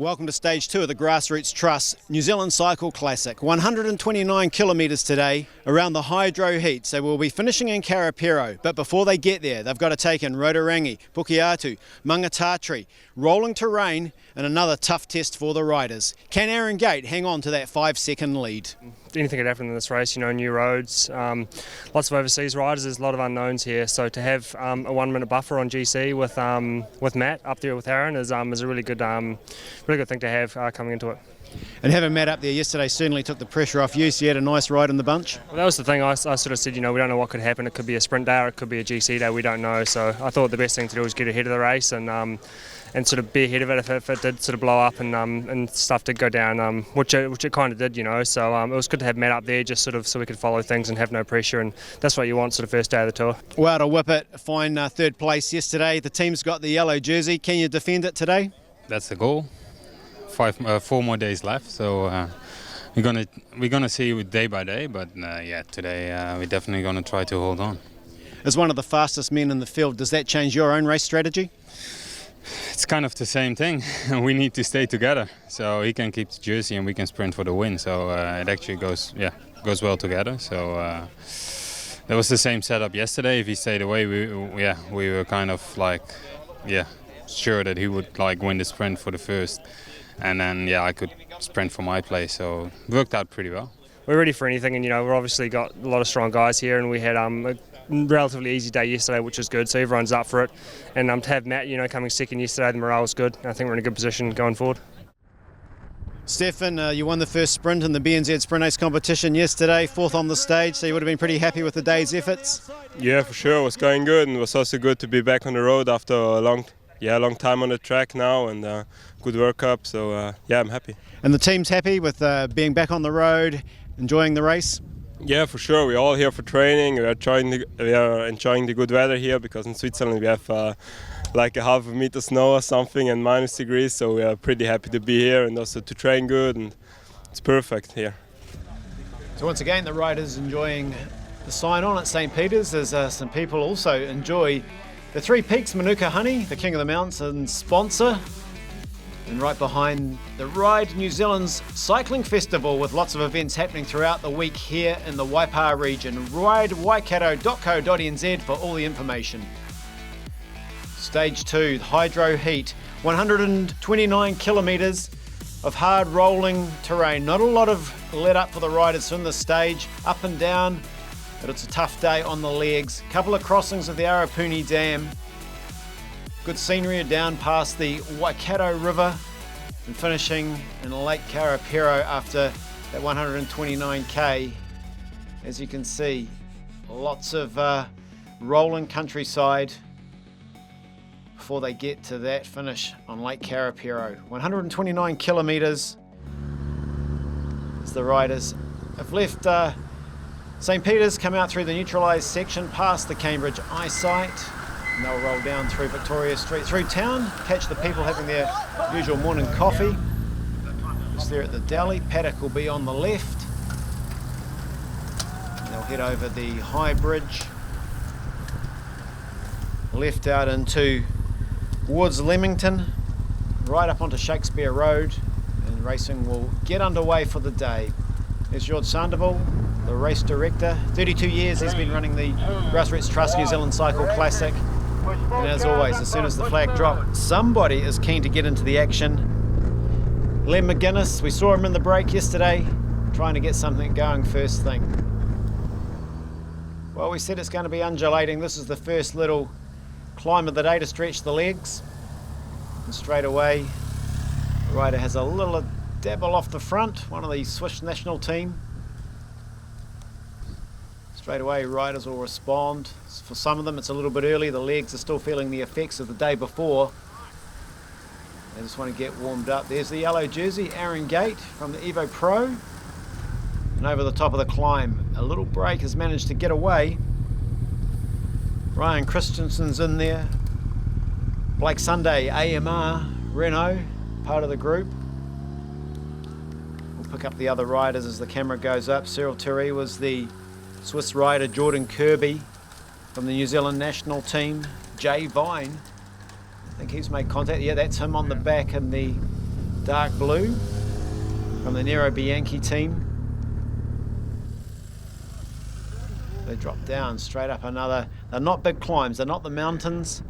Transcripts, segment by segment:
Welcome to Stage 2 of the Grassroots Trust New Zealand Cycle Classic. 129 kilometres today around the hydro heats. They will be finishing in Karapiro, but before they get there, they've got to take in Rotorangi, Pukeatu, Mangatatri, rolling terrain, and another tough test for the riders. Can Aaron Gate hang on to that 5-second lead? Anything could happen in this race, new roads, lots of overseas riders, there's a lot of unknowns here, so to have a 1 minute buffer on GC with Matt up there with Aaron is a really good thing to have coming into it. And having Matt up there yesterday certainly took the pressure off you, so you had a nice ride in the bunch. Well, that was the thing, I sort of said, we don't know what could happen, it could be a sprint day or it could be a GC day, we don't know, so I thought the best thing to do was get ahead of the race and sort of be ahead of it if it did sort of blow up and stuff did go down, which it kind of did, so it was good to have Matt up there just sort of so we could follow things and have no pressure, and that's what you want sort of first day of the tour. Well, to whip it, fine third place yesterday. The team's got the yellow jersey. Can you defend it today? That's the goal. 4 more days left, so we're gonna see it day by day, but today we're definitely gonna try to hold on. As one of the fastest men in the field, does that change your own race strategy? It's kind of the same thing. We need to stay together, so he can keep the jersey and we can sprint for the win. So it actually goes well together. So that was the same setup yesterday. If he stayed away, we were kind of sure that he would win the sprint for the first, and then I could sprint for my place. So it worked out pretty well. We're ready for anything, and we've obviously got a lot of strong guys here, and we had a relatively easy day yesterday, which was good, so everyone's up for it, and to have Matt coming second yesterday, the morale was good. I think we're in a good position going forward. Stefan, you won the first sprint in the BNZ Sprint Ace competition yesterday, 4th on the stage, so you would have been pretty happy with the day's efforts? Yeah, for sure, it was going good, and it was also good to be back on the road after a long time on the track now, and good World Cup, so I'm happy. And the team's happy with being back on the road, enjoying the race? Yeah, for sure. We're all here for training. We are enjoying the good weather here because in Switzerland we have a half a meter snow or something and minus degrees. So we are pretty happy to be here and also to train good, and it's perfect here. So once again, the riders enjoying the sign-on at St. Peter's as some people also enjoy the Three Peaks Manuka Honey, the King of the Mountains sponsor. And right behind the Ride New Zealand's Cycling Festival with lots of events happening throughout the week here in the Waipa region. ridewaikato.co.nz for all the information. Stage 2, hydro heat, 129 kilometres of hard rolling terrain. Not a lot of let up for the riders from the stage, up and down, but it's a tough day on the legs. Couple of crossings of the Arapuni Dam. Good scenery down past the Waikato River and finishing in Lake Karapiro after that 129k. As you can see, lots of rolling countryside before they get to that finish on Lake Karapiro. 129 kilometres as the riders have left St. Peter's, come out through the neutralised section past the Cambridge eyesight. And they'll roll down through Victoria Street, through town, catch the people having their usual morning coffee. Just there at the deli. Paddock will be on the left. And they'll head over the High Bridge, left out into towards Leamington, right up onto Shakespeare Road, and racing will get underway for the day. There's George Sandoval, the race director. 32 years he's been running the Grassroots Trust New Zealand Cycle Classic. And as always, as soon as the flag drops, somebody is keen to get into the action. Len McGuinness, we saw him in the break yesterday, trying to get something going first thing. Well, we said it's going to be undulating. This is the first little climb of the day to stretch the legs. And straight away, the rider has a little dabble off the front, one of the Swiss national team. Straight away, riders will respond. For some of them, it's a little bit early. The legs are still feeling the effects of the day before. They just want to get warmed up. There's the yellow jersey, Aaron Gate from the Evo Pro. And over the top of the climb, a little break has managed to get away. Ryan Christensen's in there. Blake Sunday, AMR, Renault, part of the group. We'll pick up the other riders as the camera goes up. Cyril Terry was the Swiss rider. Jordan Kirby from the New Zealand national team. Jay Vine, I think he's made contact. Yeah, that's him on the back in the dark blue from the Nero Bianchi team. They drop down straight up another. They're not big climbs, they're not the mountains,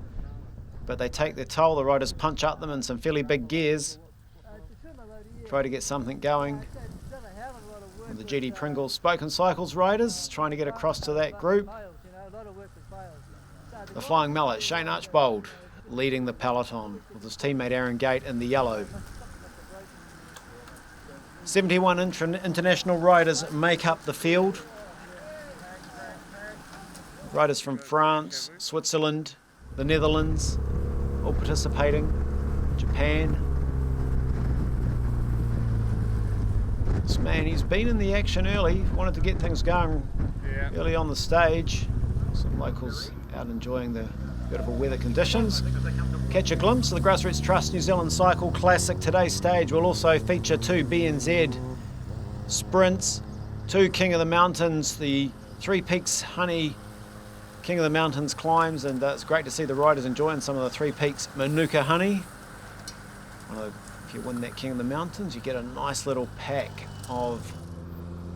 but they take their toll. The riders punch up them in some fairly big gears. Try to get something going. And the GD Pringles Spoken Cycles riders trying to get across to that group. The Flying Mallet, Shane Archbold, leading the peloton with his teammate Aaron Gate in the yellow. 71 international riders make up the field. Riders from France, Switzerland, the Netherlands, all participating. Japan. This man, he's been in the action early, wanted to get things going early on the stage. Some locals out enjoying the beautiful weather conditions. Catch a glimpse of the Grassroots Trust New Zealand Cycle Classic. Today's stage will also feature 2 BNZ sprints, 2 King of the Mountains, the 3 Peaks Honey King of the Mountains climbs, and it's great to see the riders enjoying some of the 3 Peaks Manuka Honey. If you win that King of the Mountains, you get a nice little pack of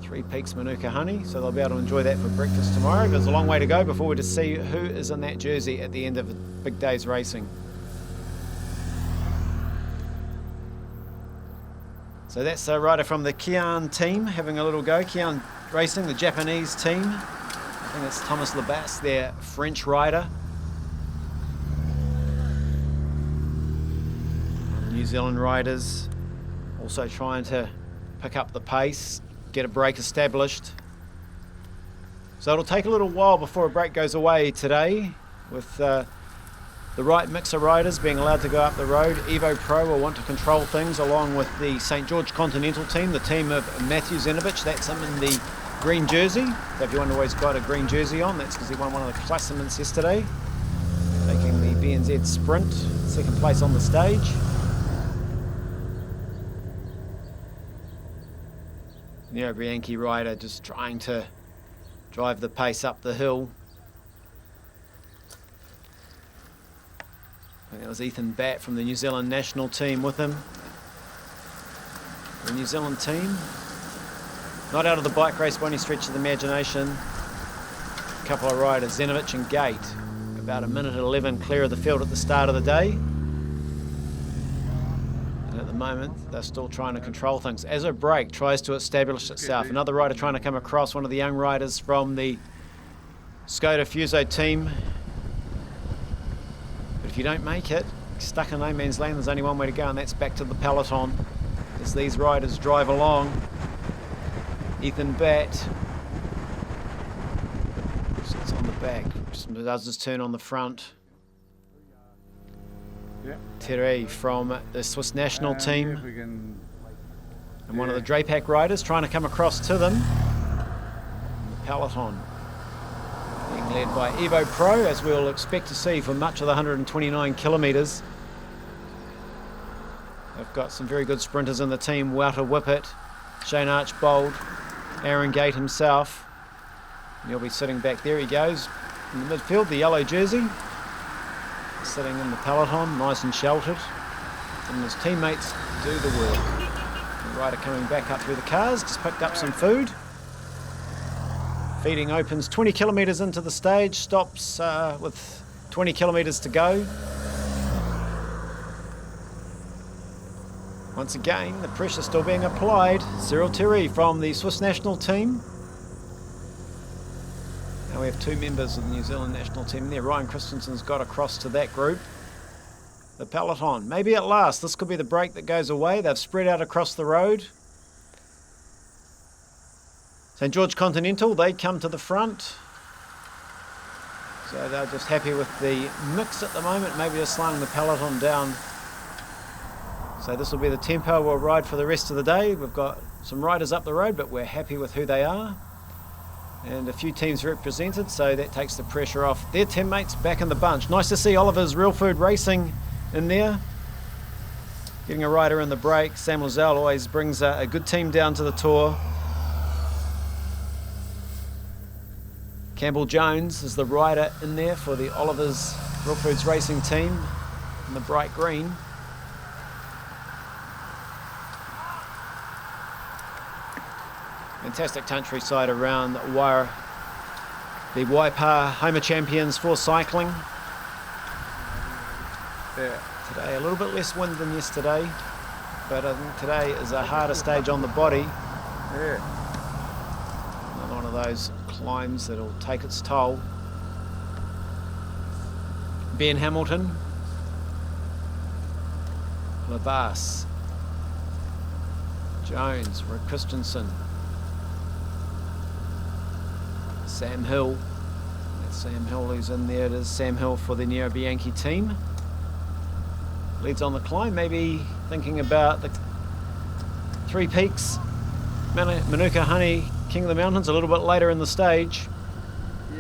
3 Peaks Manuka Honey, so they'll be able to enjoy that for breakfast tomorrow. There's a long way to go before we just see who is in that jersey at the end of a big day's racing. So that's a rider from the Kian team having a little go. Kian Racing, the Japanese team. I think it's Thomas Labas, their French rider. New Zealand riders also trying to pick up the pace, get a break established. So it'll take a little while before a break goes away today, with the right mix of riders being allowed to go up the road. Evo Pro will want to control things along with the St George Continental team, the team of Matthew Zenovich. That's him in the green jersey. So if you wonder why he's got a green jersey on, that's because he won one of the classements yesterday, taking the BNZ Sprint, second place on the stage. Nero Bianchi rider just trying to drive the pace up the hill. And that was Ethan Batt from the New Zealand national team with him. The New Zealand team, not out of the bike race by any stretch of the imagination. A couple of riders, Zenovich and Gate, about 1:11 clear of the field at the start of the day. And at the moment, they're still trying to control things. As a break tries to establish itself, another rider trying to come across, one of the young riders from the Skoda Fuso team. But if you don't make it, stuck in no man's land, there's only one way to go, and that's back to the peloton as these riders drive along. Ethan Batt sits on the back, just does his turn on the front. Terre from the Swiss national team, and one of the Drapac riders trying to come across to them. The peloton being led by Evo Pro, as we'll expect to see for much of the 129 kilometres. They've got some very good sprinters in the team. Wouter Whippet, Shane Archbold, Aaron Gate himself. And he'll be sitting back there. He goes in the midfield, the yellow jersey, sitting in the peloton, nice and sheltered. And his teammates do the work. The rider coming back up through the cars, just picked up some food. Feeding opens 20 kilometres into the stage, stops with 20 kilometres to go. Once again, the pressure still being applied. Cyril Terry from the Swiss national team. Now we have 2 members of the New Zealand national team there. Ryan Christensen's got across to that group. The peloton, maybe at last, this could be the break that goes away. They've spread out across the road. St George Continental, they come to the front. So they're just happy with the mix at the moment, maybe just slowing the peloton down. So this will be the tempo we'll ride for the rest of the day. We've got some riders up the road, but we're happy with who they are. And a few teams represented, so that takes the pressure off their teammates back in the bunch. Nice to see Oliver's Real Food Racing in there, getting a rider in the break. Sam Lozelle always brings a good team down to the tour. Campbell Jones is the rider in there for the Oliver's Real Foods Racing team in the bright green. Fantastic countryside around Bauer. The Waipa Homer champions for cycling. Today a little bit less wind than yesterday, but I think today is a harder stage on the body. Another one of those climbs that'll take its toll. Ben Hamilton, Labas, Jones, Rick Christensen, Sam Hill. That's Sam Hill who's in there. It is Sam Hill for the Nero Bianchi team. Leads on the climb, maybe thinking about the Three Peaks, Manuka Honey, King of the Mountains a little bit later in the stage.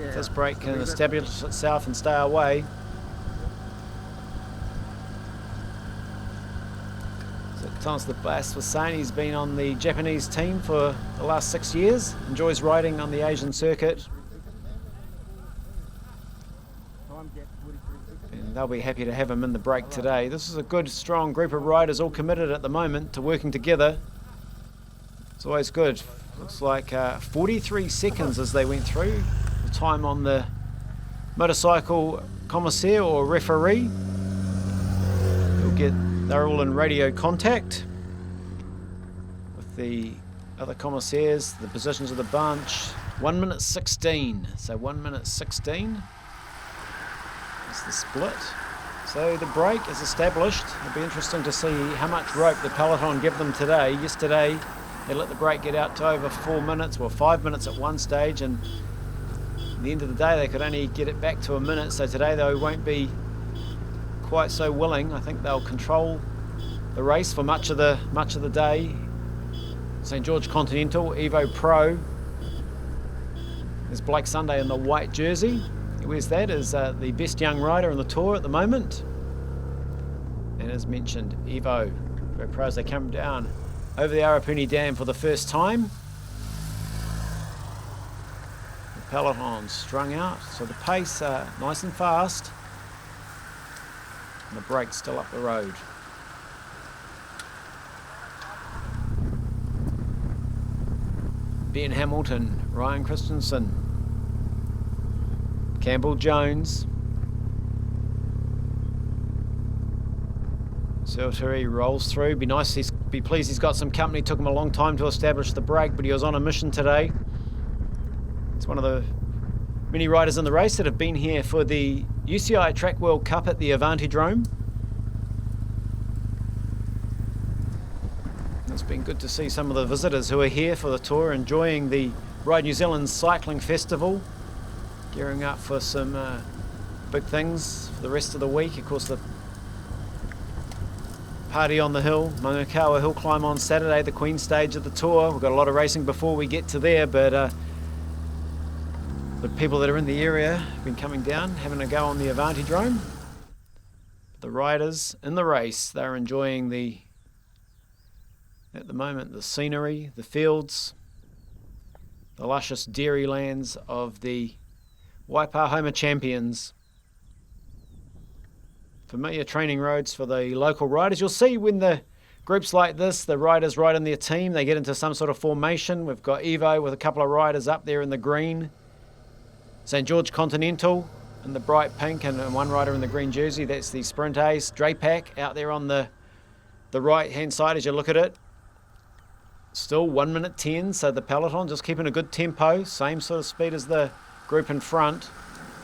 If this break can establish itself and stay away. Thomas the Bass was saying he's been on the Japanese team for the last 6 years, enjoys riding on the Asian circuit. And they'll be happy to have him in the break today. This is a good, strong group of riders all committed at the moment to working together. It's always good. Looks like 43 seconds as they went through. The time on the motorcycle commissaire or referee. They're all in radio contact with the other commissaires, the positions of the bunch. 1 minute 16, so 1 minute 16 is the split. So the break is established. It'll be interesting to see how much rope the Peloton give them today. Yesterday they let the break get out to over 4 minutes, well 5 minutes at one stage, and at the end of the day they could only get it back to a minute. So today they won't be quite so willing. I think they'll control the race for much of the day. St George Continental Evo Pro. There's Blake Sunday in the white jersey. He wears that as the best young rider on the tour at the moment. And as mentioned, Evo Pro as they come down over the Arapuni Dam for the first time. The Peloton strung out, so the pace nice and fast. And the break still up the road. Ben Hamilton, Ryan Christensen, Campbell Jones, Silteri rolls through. Be pleased he's got some company. Took him a long time to establish the break, but he was on a mission today. It's one of the many riders in the race that have been here for the UCI Track World Cup at the Avantidrome. It's been good to see some of the visitors who are here for the tour enjoying the Ride New Zealand Cycling Festival, gearing up for some big things for the rest of the week. Of course, the party on the hill, Manukau Hill Climb on Saturday, the Queen stage of the tour. We've got a lot of racing before we get to there, but the people that are in the area have been coming down, having a go on the Avantidrome. The riders in the race, they're enjoying at the moment, the scenery, the fields, the luscious dairy lands of the Waipa Homer champions. Familiar training roads for the local riders. You'll see when the groups like this, the riders ride in their team, they get into some sort of formation. We've got Evo with a couple of riders up there in the green. St George Continental in the bright pink and one rider in the green jersey. That's the sprint ace. Drapac out there on the right hand side as you look at it. Still 1 minute 10, so the Peloton just keeping a good tempo, same sort of speed as the group in front.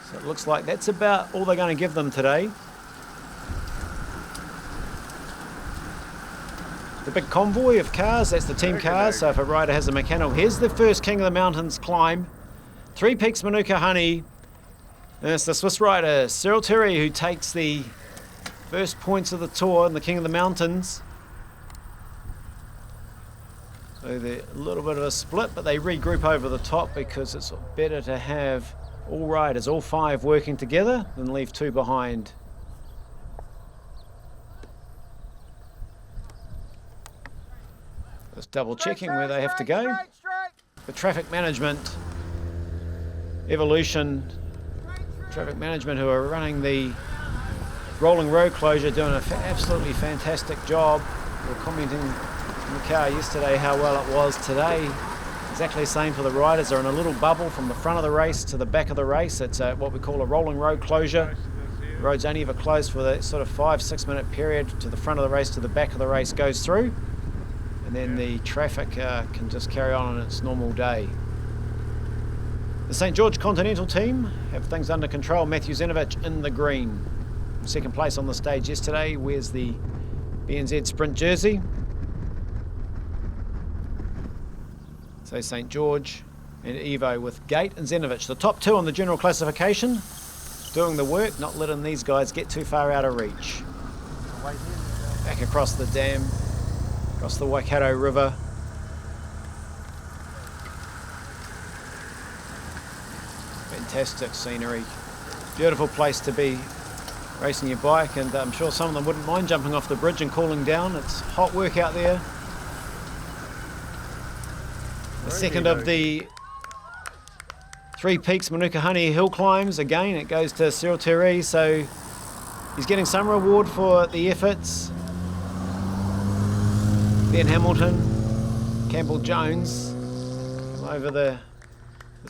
So it looks like that's about all they're going to give them today. The big convoy of cars, that's the team cars, so if a rider has a mechanical, here's the first King of the Mountains climb. Three Peaks Manuka Honey, and it's the Swiss rider Cyril Terry who takes the first points of the tour in the King of the Mountains. So they're a little bit of a split, but they regroup over the top because it's better to have all riders, all five working together than leave two behind. Just double checking where they have to go. The traffic management, Evolution Traffic Management, who are running the rolling road closure, doing an absolutely fantastic job. We were commenting in the car yesterday how well it was today. Exactly the same for the riders. They're in a little bubble from the front of the race to the back of the race. It's what we call a rolling road closure. The road's only ever closed for that sort of 5-6 minute period. To the front of the race to the back of the race goes through, and then the traffic can just carry on its normal day. The St George Continental team have things under control. Matthew Zenovich in the green. Second place on the stage yesterday. Wears the BNZ Sprint jersey. So St George and Evo with Gate and Zenovich. The top two on the general classification, doing the work, not letting these guys get too far out of reach. Back across the dam, across the Waikato River. Fantastic scenery. Beautiful place to be racing your bike, and I'm sure some of them wouldn't mind jumping off the bridge and cooling down. It's hot work out there. The second of the Three Peaks Manukahani hill climbs. Again, it goes to Cyril Terry, so he's getting some reward for the efforts. Ben Hamilton, Campbell Jones come over the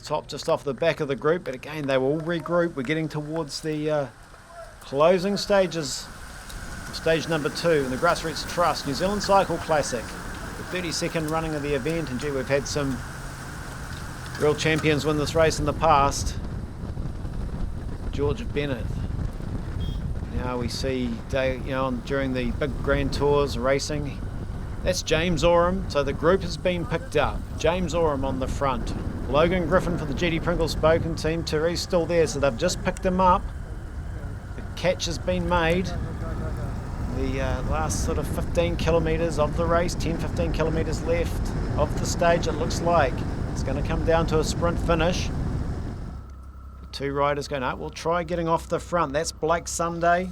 top just off the back of the group, but again they will all regroup. We're getting towards the closing stages, stage number 2 in the Grassroots Trust New Zealand Cycle Classic. The 32nd running of the event, and gee, we've had some real champions win this race in the past. George Bennet. Now we see during the big grand tours racing. That's James Oram, so the group has been picked up. James Oram on the front. Logan Griffin for the GD Pringles Spoken team. Terry's still there, so they've just picked him up. The catch has been made. The last sort of 15 kilometres of the race, 10-15 kilometres left of the stage, it looks like. It's going to come down to a sprint finish. The two riders going up. We'll try getting off the front. That's Blake Sunday.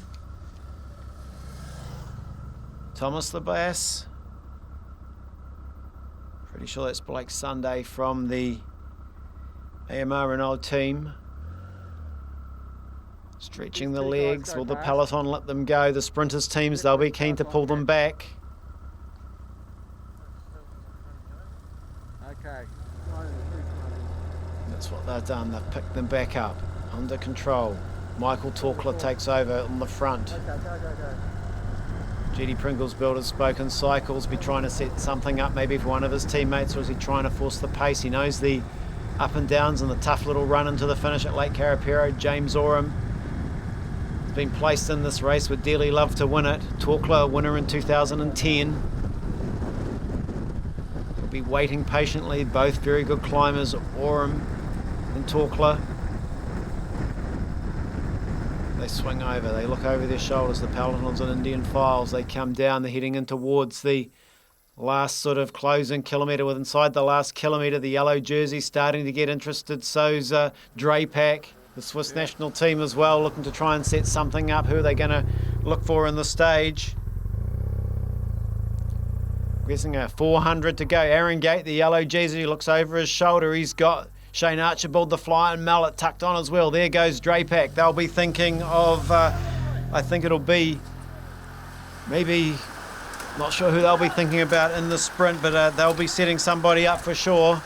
Thomas the Bass. Pretty sure that's Blake Sunday from the AMR Renault team. Stretching the legs. Will the Peloton let them go? The sprinters teams, they'll be keen to pull them back. That's what they've done. They've picked them back up. Under control. Michael Torkler takes over on the front. GD Pringles Builders Spoken Cycles be trying to set something up maybe for one of his teammates, or is he trying to force the pace? He knows the up and downs and the tough little run into the finish at Lake Karapiro. James Oram has been placed in this race, would dearly love to win it. Torkler, winner in 2010. He'll be waiting patiently, both very good climbers, Oram and Torkler. They swing over, they look over their shoulders, the Pelotons and Indian files, they come down, they're heading in towards the last sort of closing kilometre. With inside the last kilometre, the yellow jersey starting to get interested, so's Drapac, the Swiss national team as well, looking to try and set something up. Who are they going to look for in the stage? Guessing a 400 to go. Aaron Gate, the yellow jersey, looks over his shoulder, he's got Shane Archibald, the flying mallet, tucked on as well. There goes Drapac. They'll be thinking of, I think it'll be maybe, not sure who they'll be thinking about in the sprint, but they'll be setting somebody up for sure.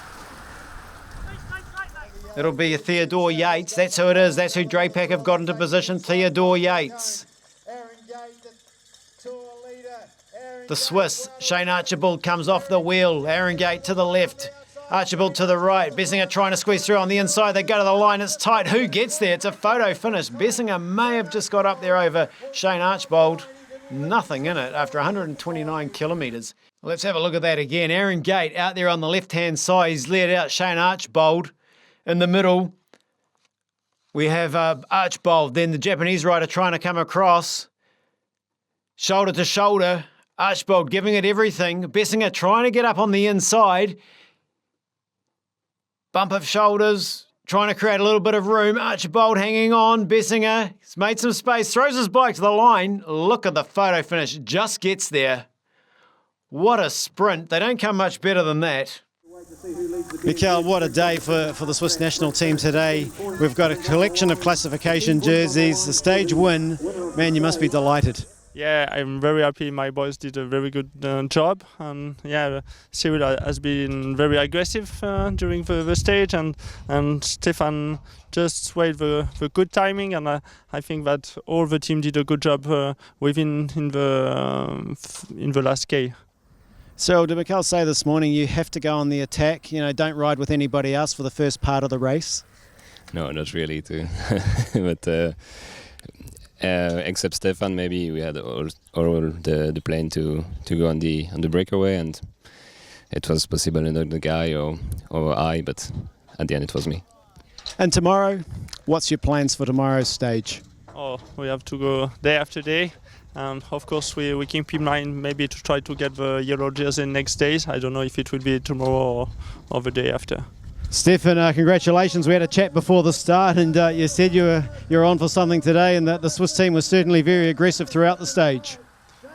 It'll be a Theodore Yates. That's who it is. That's who Drapac have got into position. Theodore Yates. The Swiss, Shane Archibald comes off the wheel. Aaron Gate to the left. Archibald to the right. Bessinger trying to squeeze through on the inside. They go to the line. It's tight. Who gets there? It's a photo finish. Bessinger may have just got up there over Shane Archibald. Nothing in it after 129 kilometres. Let's have a look at that again. Aaron Gate out there on the left-hand side. He's led out Shane Archibald. In the middle, we have Archibald. Then the Japanese rider trying to come across. Shoulder to shoulder. Archibald giving it everything. Bessinger trying to get up on the inside. Bump of shoulders, trying to create a little bit of room. Archibald hanging on. Bessinger, he's made some space, throws his bike to the line. Look at the photo finish, just gets there. What a sprint. They don't come much better than that. Mikkel, what a day for the Swiss national team today. We've got a collection of classification jerseys, the stage win. Man, you must be delighted. Yeah, I'm very happy. My boys did a very good job, and yeah, Cyril has been very aggressive during the stage, and Stefan just waited the good timing, and I think that all the team did a good job within in the last K. So did Mikkel say this morning you have to go on the attack? You know, don't ride with anybody else for the first part of the race. No, not really. But. Except Stefan, maybe we had all the plan to go on the breakaway, and it was possible another guy or I, but at the end it was me. And tomorrow, what's your plans for tomorrow's stage? Oh, we have to go day after day, and of course we keep in mind maybe to try to get the yellow jersey next days. I don't know if it will be tomorrow or the day after. Stefan, congratulations. We had a chat before the start, and you said you're on for something today, and that the Swiss team was certainly very aggressive throughout the stage.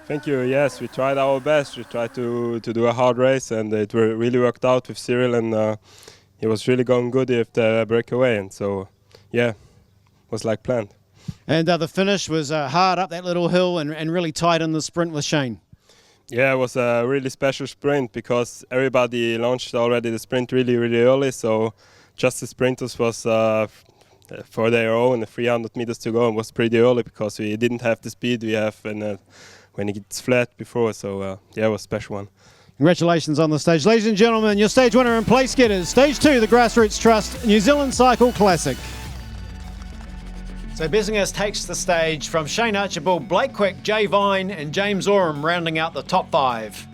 Thank you. Yes, we tried our best. We tried to do a hard race, and it really worked out with Cyril, and he was really going good with the breakaway, and so yeah, it was like planned. And the finish was hard up that little hill and really tight in the sprint with Shane. Yeah, it was a really special sprint because everybody launched already the sprint really early, so just the sprinters was for their own 300 meters to go, and was pretty early because we didn't have the speed we have when it gets flat before, so yeah, it was a special one. Congratulations on the stage. Ladies and gentlemen, your stage winner and place getters, Stage 2, the Grassroots Trust New Zealand Cycle Classic. So Bissinger takes the stage from Shane Archibald, Blake Quick, Jay Vine and James Oram rounding out the top 5.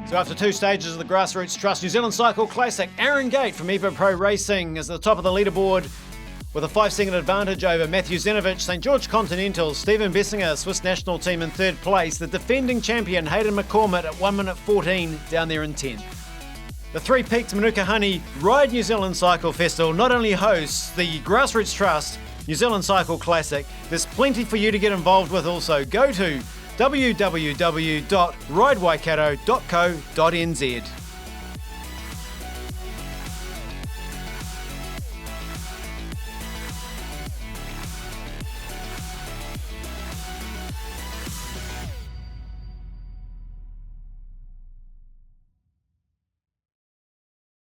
So after 2 stages of the Grassroots Trust New Zealand Cycle Classic, Aaron Gate from Evo Pro Racing is at the top of the leaderboard with a 5-second advantage over Matthew Zenovich, St George Continental, Stephen Bissinger, Swiss national team in 3rd place, the defending champion Hayden McCormick at 1 minute 14 down there in 10th. The 3-peaked Manuka Honey Ride New Zealand Cycle Festival not only hosts the Grassroots Trust New Zealand Cycle Classic, there's plenty for you to get involved with also. Go to www.ridewaikato.co.nz.